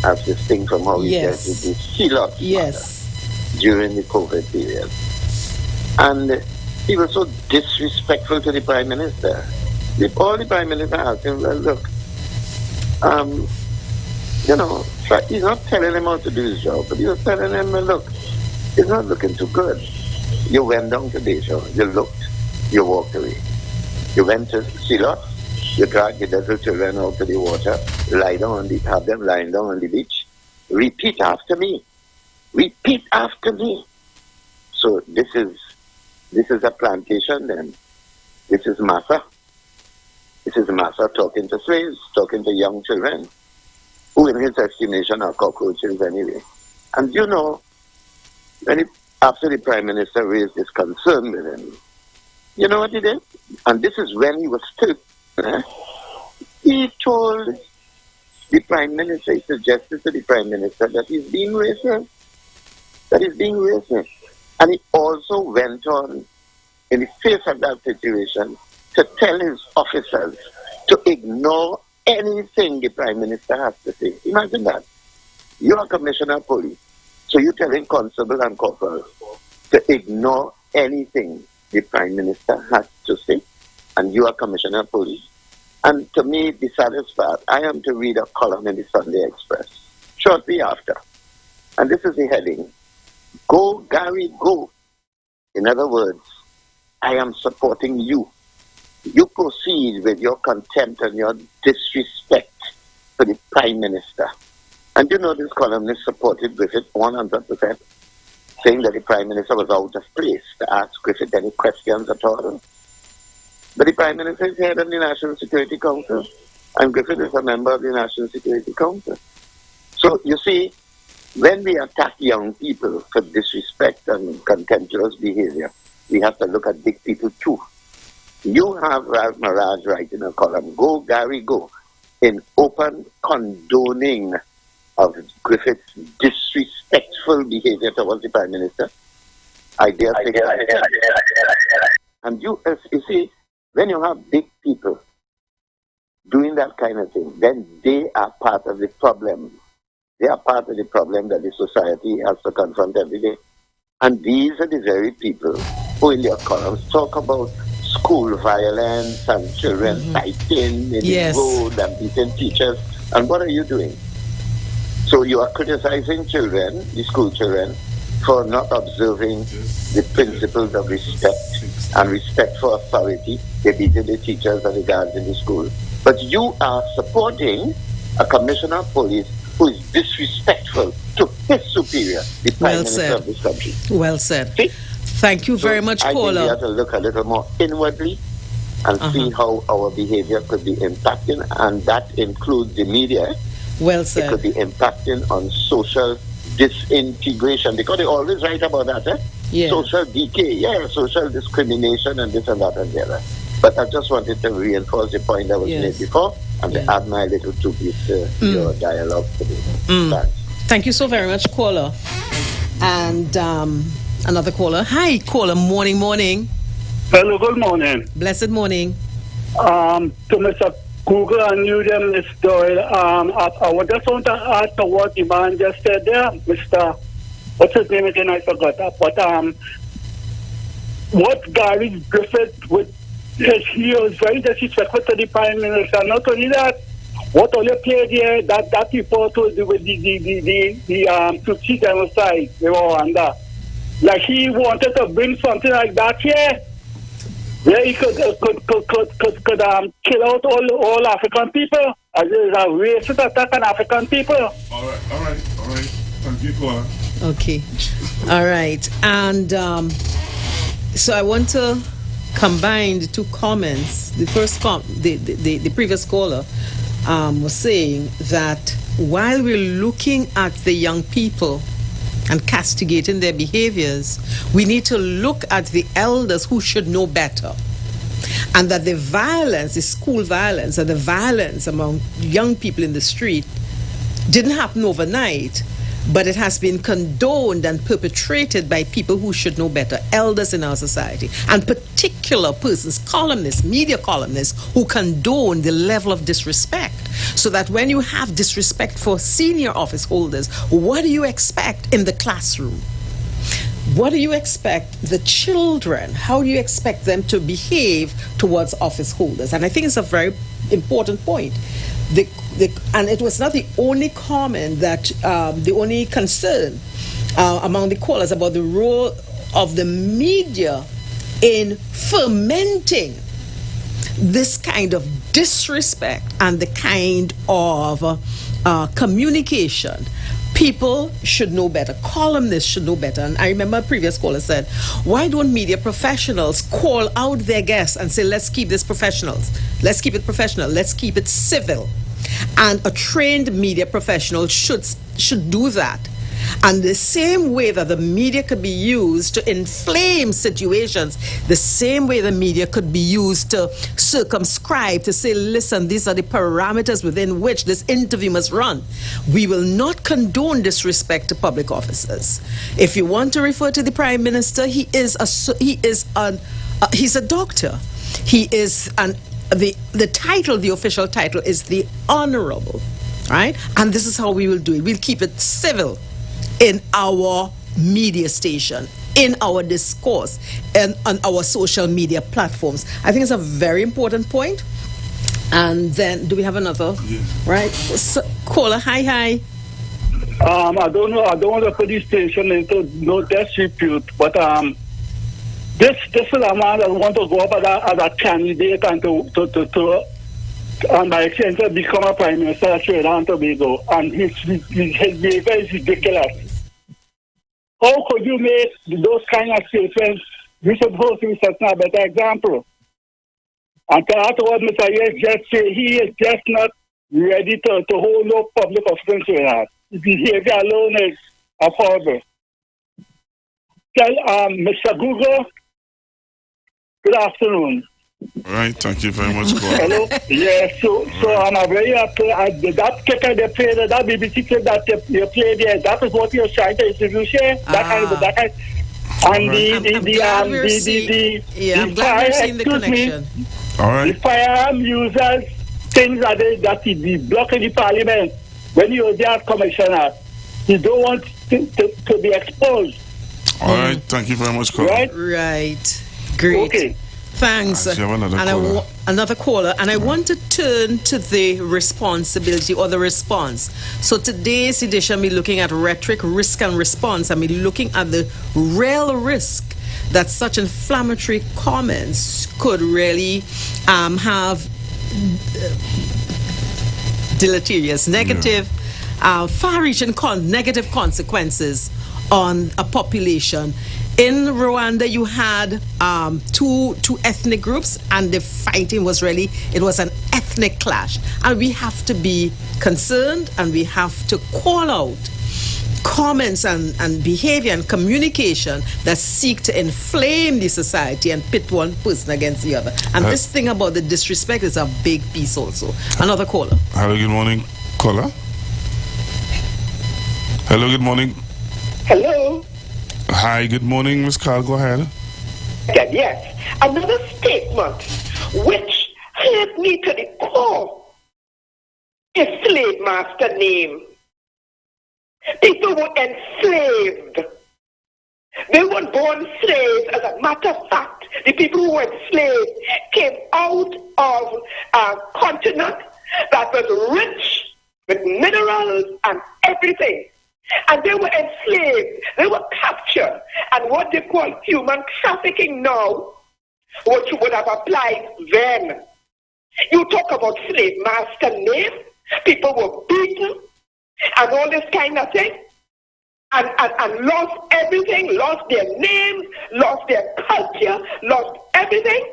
as distinct from how he dealt with the Sealot matter during the COVID period. And he was so disrespectful to the Prime Minister. All the Prime Minister asked him, well, look, he's not telling him how to do his job, but he was telling him, well, look, it's not looking too good. You went down to Bayshore, you looked, you walked away. You went to Sealot, you dragged the little children out to the water, have them lying down on the beach. Repeat after me. Repeat after me. So this is a plantation then. This is Massa. This is Massa talking to slaves, talking to young children, who in his estimation are cockroaches anyway. And after the Prime Minister raised this concern with him, you know what he did? And this is when he was still, he told the Prime Minister, he suggested to the Prime Minister that he's being racist. And he also went on, in the face of that situation, to tell his officers to ignore anything the Prime Minister has to say. Imagine that. You are Commissioner of Police, so you're telling Constable and Corporal to ignore anything the Prime Minister has to say, and you are Commissioner of Police. And to me, the saddest part, I am to read a column in the Sunday Express shortly after. And this is the heading, Go, Gary, go. In other words, I am supporting you. You proceed with your contempt and your disrespect for the Prime Minister. And this columnist supported Griffith 100%, saying that the Prime Minister was out of place to ask Griffith any questions at all. But the Prime Minister is head of the National Security Council, and Griffith is a member of the National Security Council. So, you see, when we attack young people for disrespect and contemptuous behavior, we have to look at big people too. You have Ralph Maraj writing a column, Go, Gary, go, in open condoning of Griffith's disrespect disrespectful behavior towards the Prime Minister. I dare say that. And you see, when you have big people doing that kind of thing, then they are part of the problem. They are part of the problem that the society has to confront every day. And these are the very people who in their columns talk about school violence and children fighting in the road and beating teachers. And what are you doing? So you are criticizing children, the school children, for not observing the principles of respect and respect for authority. They beating the teachers and the guards in the school. But you are supporting a commissioner of police who is disrespectful to his superior, the Prime Minister of this country. Well said. See? Thank you very much, I caller. think we have to look a little more inwardly and see how our behavior could be impacting, and that includes the media. Well said. It could be impacting on social disintegration, because they always write about that, social decay, social discrimination and this and that and the other. But I just wanted to reinforce the point that was made before and to add my little two-piece to your dialogue today. Thank you so very much, caller. And another caller. Hi, caller. Morning. Hello, good morning. Blessed morning. To Mr. Google and you them this story. I just want to add to what the man just said there, Mr. What's his name again? I forgot. But what Gary Griffith with he was very disrespectful to the Prime Minister. Not only that, what all you played here, that report with the Tutsi genocide they were under. Like he wanted to bring something like that here. Where he could kill out all African people as a racist attack on African people. All right. Thank you, caller. Okay. All right. And so I want to combine the two comments. The first the previous caller was saying that while we're looking at the young people and castigating their behaviors, we need to look at the elders who should know better. And that the violence, the school violence and the violence among young people in the street didn't happen overnight, but it has been condoned and perpetrated by people who should know better, elders in our society, and particular persons, columnists, media columnists, who condone the level of disrespect. So that when you have disrespect for senior office holders, what do you expect in the classroom? What do you expect the children, how do you expect them to behave towards office holders? And I think it's a very important point. And it was not the only comment that, the only concern among the callers about the role of the media in fermenting this kind of disrespect and the kind of communication. People should know better. Columnists should know better. And I remember a previous caller said, why don't media professionals call out their guests and say, let's keep this professional. Let's keep it professional. Let's keep it civil. And a trained media professional should do that. And the same way that the media could be used to inflame situations, the same way the media could be used to circumscribe, to say, listen, these are the parameters within which this interview must run. We will not condone disrespect to public officers. If you want to refer to the Prime Minister, he's a doctor. He is the title, the official title is the Honorable, right? And this is how we will do it. We'll keep it civil in our media station, in our discourse, and on our social media platforms. I think it's a very important point. And then, do we have another? Yes. Right? So, caller, hi. I don't know. I don't want to put this station into no disrepute, but this is a man that want to go up as a candidate and to and by extension become a Prime Minister of Trinidad and Tobago, and his behavior is ridiculous. How could you make those kind of statements? We supposed to be setting a better example. And to add to what Mr. Yes just said, he is just not ready to hold no public office in Trinidad. His behavior alone is horrible. Tell Mr. Google, good afternoon. All right, thank you very much, Cole. Hello? Yeah, so I'm very happy. That kicker they played, that BBC clip that you played there, that is what you're trying to introduce here. That kind. And I'm glad you're seeing the connection. All right. The firearm users, things that they block in the parliament. When you're there, commissioner, you don't want to be exposed. All right, thank you very much, Cole. Right? Great. Okay. Thanks. Actually, I have another caller. And I want to turn to the responsibility or the response. So today's edition, we're looking at rhetoric, risk, and response. And we're looking at the real risk that such inflammatory comments could really have deleterious, negative, far-reaching negative consequences on a population. In Rwanda, you had two ethnic groups, and the fighting was really, it was an ethnic clash. And we have to be concerned, and we have to call out comments and behavior and communication that seek to inflame the society and pit one person against the other. And this thing about the disrespect is a big piece also. Another caller. Hello, good morning, caller. Hello, good morning. Hello. Hi, good morning, Ms. Carl. Go ahead. Yes. Another statement which hurt me to the core is slave master name. People were enslaved. They weren't born slaves. As a matter of fact, the people who were enslaved came out of a continent that was rich with minerals and everything. And they were enslaved. They were captured. And what they call human trafficking now, which would have applied then. You talk about slave master name, people were beaten, and all this kind of thing, and lost everything, lost their names, lost their culture, lost everything.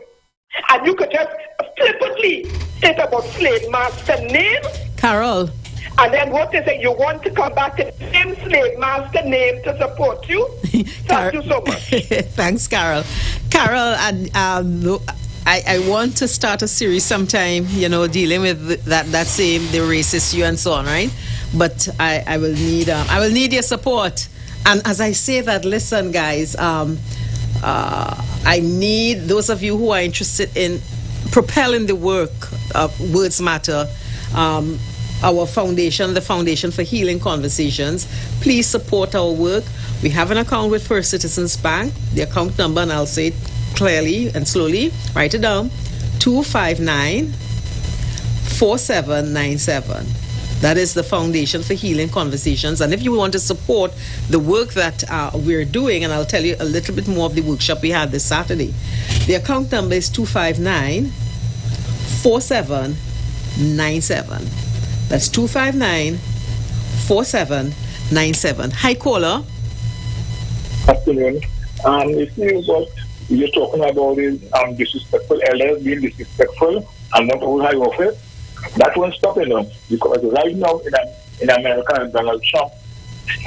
And you could just flippantly say about slave master name. Carol. And then what they say, you want to come back to the same slave master name to support you? Thank you so much. Thanks, Carol. Carol, I want to start a series sometime, dealing with that same, the racist you and so on, right? But I will need your support. And as I say that, listen, guys, I need those of you who are interested in propelling the work of Words Matter, our foundation, the Foundation for Healing Conversations. Please support our work. We have an account with First Citizens Bank. The account number, and I'll say it clearly and slowly. Write it down. 259-4797. That is the Foundation for Healing Conversations. And if you want to support the work that we're doing, and I'll tell you a little bit more of the workshop we had this Saturday. The account number is 259-4797. That's 259-4797. Hi, caller. Afternoon. You see what you're talking about is disrespectful elders being disrespectful and not all high office. That won't stop enough, because right now in America, Donald Trump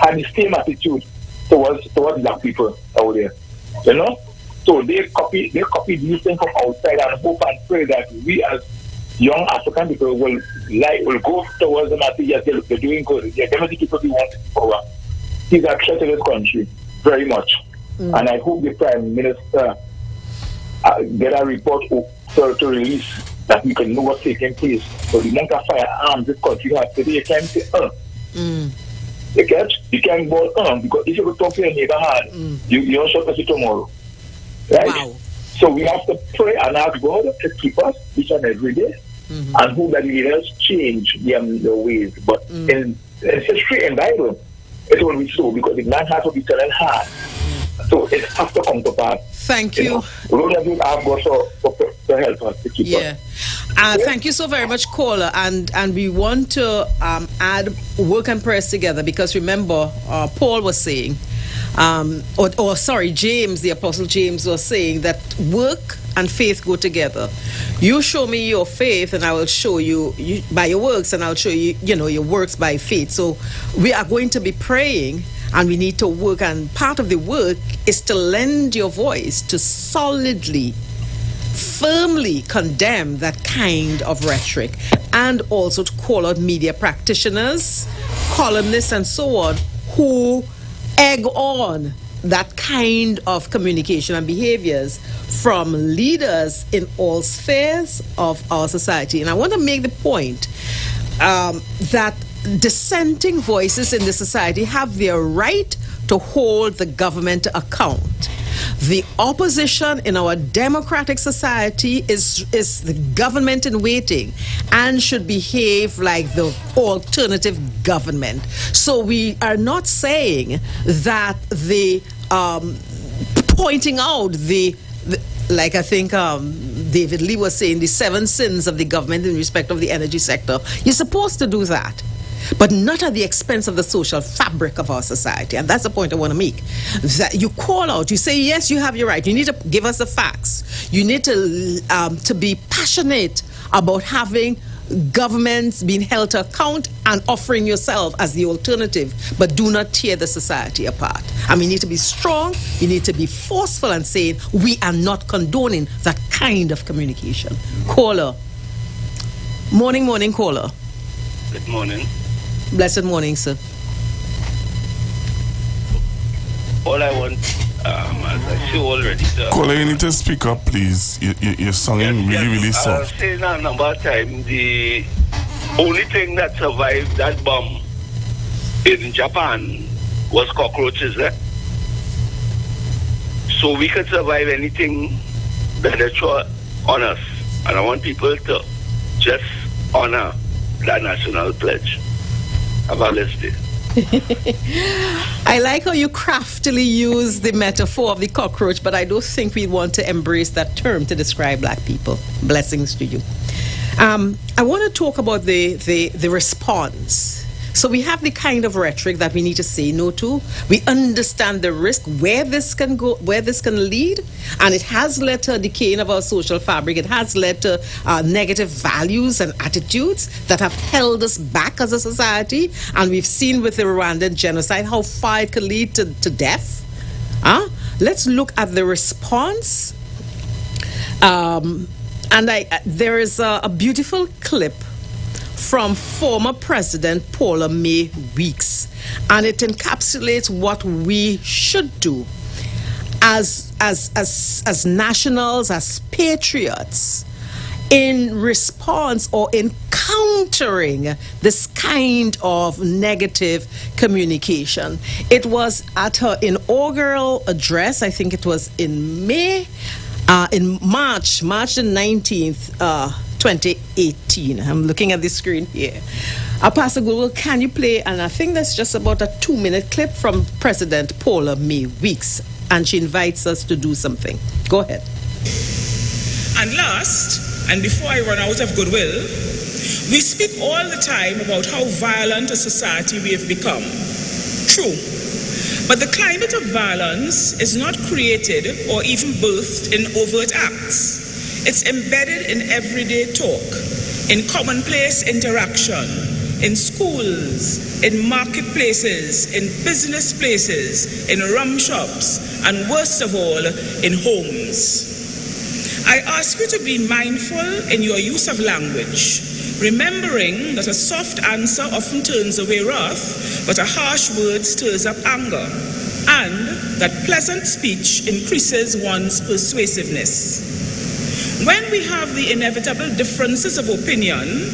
had the same attitude towards black people out there. So they copy these things from outside and hope and pray that we as young African people will go towards them and say, yes, they're doing good. They're definitely people we want power. He's a threat to this country very much. And I hope the Prime Minister get a report to release that we can know what's taking place. So the amount of firearms this country has today, you can't say, You can't go, because if you go talk to your neighbor hard, you also shut us tomorrow. Right? Wow. So we have to pray and ask God to keep us each and every day, and hope that the leaders change their ways. But in history and Bible, it will be so, because the man has to be telling hard. So it has to come to pass. Thank you. We don't have to ask God to help us to keep us. Thank you so very much, caller. And we want to add work and prayers together, because remember, Paul was saying, James, the Apostle James was saying that work and faith go together. You show me your faith, and I will show you by your works, and I'll show you, your works by faith. So we are going to be praying, and we need to work, and part of the work is to lend your voice to solidly, firmly condemn that kind of rhetoric, and also to call out media practitioners, columnists, and so on, who egg on that kind of communication and behaviors from leaders in all spheres of our society. And I want to make the point that dissenting voices in the society have their right to hold the government to account. The opposition in our democratic society is the government in waiting and should behave like the alternative government. So we are not saying that the pointing out the like I think David Lee was saying, the 7 sins of the government in respect of the energy sector. You're supposed to do that, but not at the expense of the social fabric of our society. And that's the point I want to make. That you call out, you say, yes, you have your right. You need to give us the facts. You need to be passionate about having governments being held to account and offering yourself as the alternative, but do not tear the society apart. And we need to be strong, you need to be forceful and saying, we are not condoning that kind of communication. Caller. Morning, caller. Good morning. Blessed morning, sir. All I want, as I say already, sir. Caller, you need to speak up, please. You're sounding really soft. I've said a number of times, the only thing that survived that bomb in Japan was cockroaches. So we could survive anything that they throw on us. And I want people to just honor that national pledge. Have a blessed day. I like how you craftily use the metaphor of the cockroach, but I don't think we want to embrace that term to describe black people. Blessings to you. I want to talk about the response. So we have the kind of rhetoric that we need to say no to. We understand the risk, where this can go, where this can lead, and it has led to a decaying of our social fabric. It has led to negative values and attitudes that have held us back as a society. And we've seen with the Rwandan genocide how far it could lead to death. Let's look at the response. There is a beautiful clip from former President Paula Mae Weeks, and it encapsulates what we should do as nationals, as patriots, in response or in countering this kind of negative communication. It was at her inaugural address, I think it was in March the 19th, 2018. I'm looking at the screen here. Pastor Google, can you play, and I think that's just about a 2-minute clip from President Paula Mae Weeks, and she invites us to do something. Go ahead. And last, and before I run out of goodwill, we speak all the time about how violent a society we have become. True. But the climate of violence is not created or even birthed in overt acts. It's embedded in everyday talk, in commonplace interaction, in schools, in marketplaces, in business places, in rum shops, and worst of all, in homes. I ask you to be mindful in your use of language, remembering that a soft answer often turns away wrath, but a harsh word stirs up anger, and that pleasant speech increases one's persuasiveness. When we have the inevitable differences of opinion,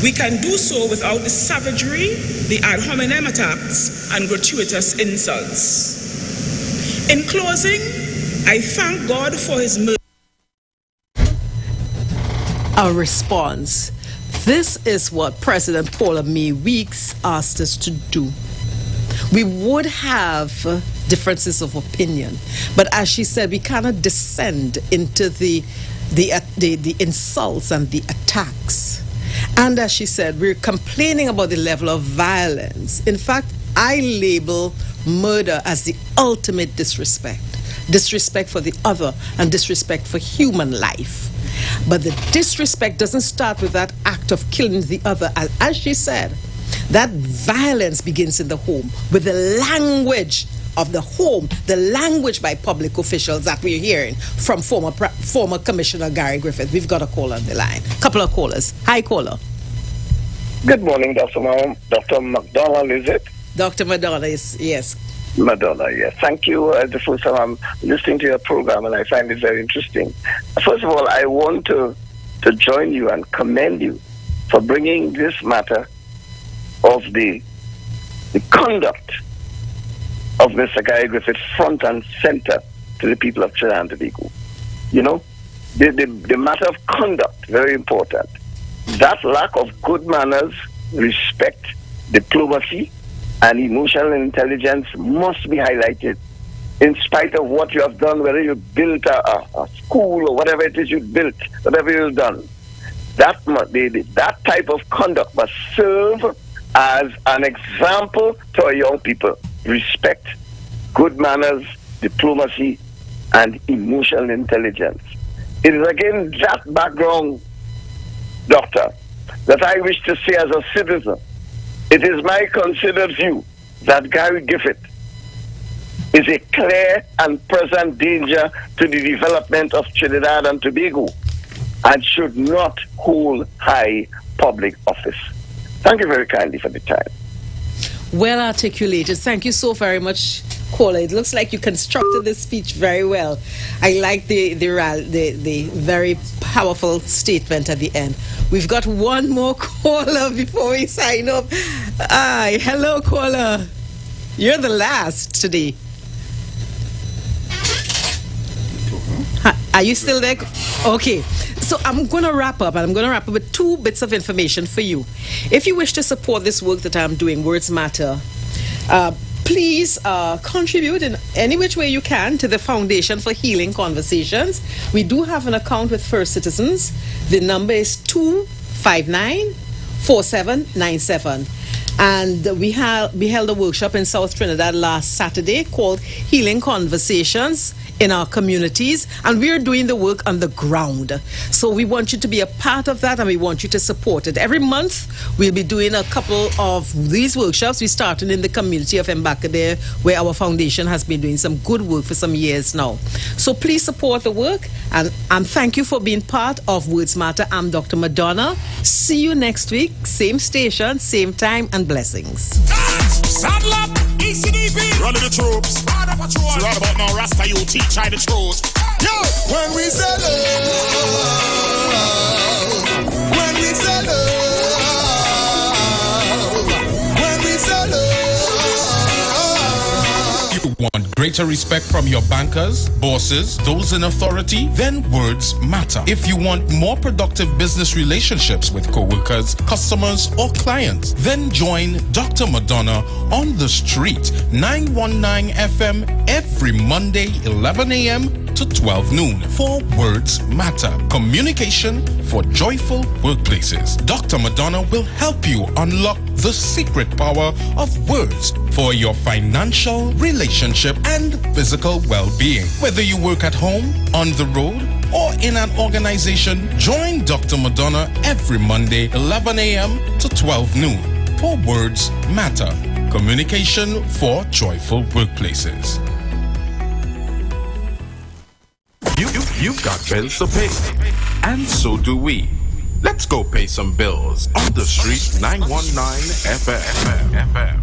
we can do so without the savagery, the ad hominem attacks, and gratuitous insults. In closing, I thank God for his mercy. Our response. This is what President Paula Mae Weeks asked us to do. We would have differences of opinion, but as she said, we cannot descend into the insults and the attacks. And as she said, we're complaining about the level of violence. In fact, I label murder as the ultimate disrespect. Disrespect for the other and disrespect for human life. But the disrespect doesn't start with that act of killing the other. As she said, that violence begins in the home with the language of the home, the language by public officials that we're hearing from former Commissioner Gary Griffith. We've got a caller on the line. Couple of callers. Hi, caller. Good morning, Dr. McDonald, is it? Dr. Madonna, yes. Madonna, yes. Thank you. The first time I'm listening to your program, and I find it very interesting. First of all, I want to join you and commend you for bringing this matter of the conduct of Mr. Gary Griffith front and center to the people of Trinidad and Tobago. You know, the matter of conduct, very important. That lack of good manners, respect, diplomacy, and emotional intelligence must be highlighted in spite of what you have done, whether you built a school or whatever it is you built, whatever you've done. That type of conduct must serve as an example to our young people. Respect, good manners, diplomacy, and emotional intelligence. It is again that background, Doctor, that I wish to say as a citizen. It is my considered view that Gary Griffith is a clear and present danger to the development of Trinidad and Tobago and should not hold high public office. Thank you very kindly for the time. Well articulated. Thank you so very much, caller. It looks like you constructed this speech very well. I like the very powerful statement at the end. We've got one more caller before we sign up. Hello, caller. You're the last today. Are you still there? Okay. So I'm going to wrap up, and I'm going to wrap up with 2 bits of information for you. If you wish to support this work that I'm doing, Words Matter, please contribute in any which way you can to the Foundation for Healing Conversations. We do have an account with First Citizens. The number is 259-4797. And we held a workshop in South Trinidad last Saturday called Healing Conversations in our communities, and we're doing the work on the ground. So we want you to be a part of that, and we want you to support it. Every month, we'll be doing a couple of these workshops. We started in the community of Mbakade, where our foundation has been doing some good work for some years now. So please support the work, and thank you for being part of Words Matter. I'm Dr. Madonna. See you next week, same station, same time, and blessings. Saddle up, ECDB, run the troops. Right about now, Rasta, you teach I the truth. Yo, when we say love, when we say love, when we say love. You want greater respect from your bankers, bosses, those in authority? Then words matter. If you want more productive business relationships with co-workers, customers, or clients, then join Dr. Madonna on the street, 919 FM, every Monday, 11 a.m. to 12 noon for Words Matter. Communication for joyful workplaces. Dr. Madonna will help you unlock the secret power of words for your financial, relationship, and physical well-being. Whether you work at home, on the road, or in an organization, join Dr. Madonna every Monday, 11 a.m. to 12 noon for Words Matter. Communication for joyful workplaces. You've got bills to pay, and so do we. Let's go pay some bills on the street. 919 FM.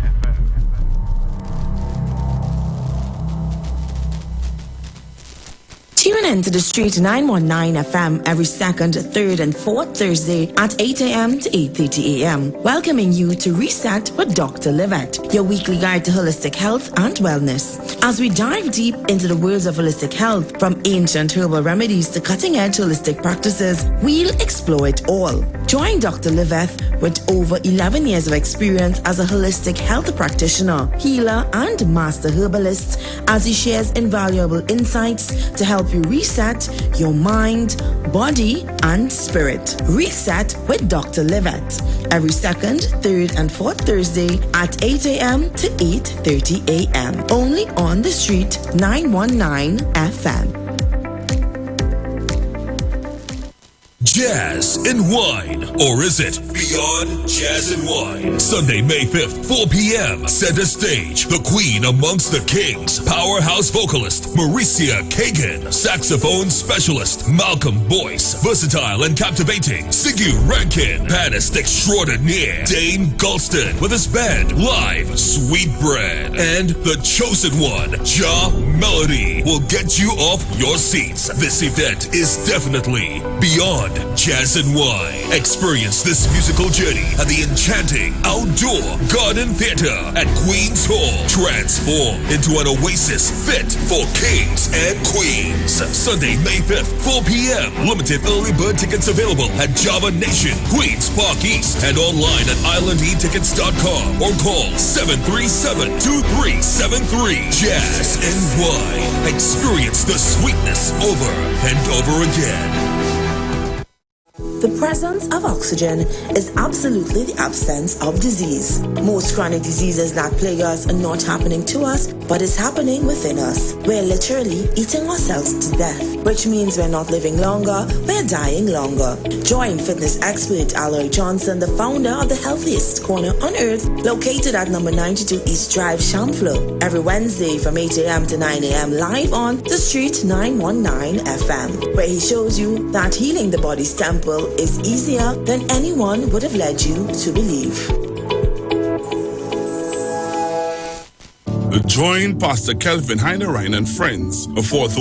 Tune in to the Street 919 FM every second, third, and fourth Thursday at 8 a.m. to 8:30 a.m. Welcoming you to Reset with Dr. Livette, your weekly guide to holistic health and wellness. As we dive deep into the worlds of holistic health, from ancient herbal remedies to cutting-edge holistic practices, we'll explore it all. Join Dr. Livette with over 11 years of experience as a holistic health practitioner, healer, and master herbalist as he shares invaluable insights to help you reset your mind, body, and spirit. Reset with Dr. Livette every second, third, and fourth Thursday at 8 a.m. to 8:30 a.m. Only on the Street 919 FM. Jazz and Wine? Or is it Beyond Jazz and Wine? Sunday, May 5th, 4 p.m. Center stage, the queen amongst the kings, powerhouse vocalist Mauricia Kagan, saxophone specialist Malcolm Boyce, versatile and captivating Siggy Rankin, pianist extraordinaire Dane Gulston with his band live Sweetbread, and the chosen one, Ja Melody, will get you off your seats. This event is definitely Beyond Jazz and Wine. Experience this musical journey at the enchanting outdoor garden theater at Queen's Hall. Transform into an oasis fit for kings and queens. Sunday, May 5th, 4 p.m. Limited early bird tickets available at Java Nation, Queens Park East, and online at islandetickets.com or call 737-2373. Jazz and Wine. Experience the sweetness over and over again. The presence of oxygen is absolutely the absence of disease. Most chronic diseases that plague us are not happening to us, but is happening within us. We're literally eating ourselves to death, which means we're not living longer, we're dying longer. Join fitness expert Aloy Johnson, the founder of the healthiest corner on earth, located at number 92 East Drive, Chamfleur, every Wednesday from 8 a.m. to 9 a.m. live on The Street 919 FM, where he shows you that healing the body's temple is easier than anyone would have led you to believe. Join Pastor Kelvin Heinerine and friends for the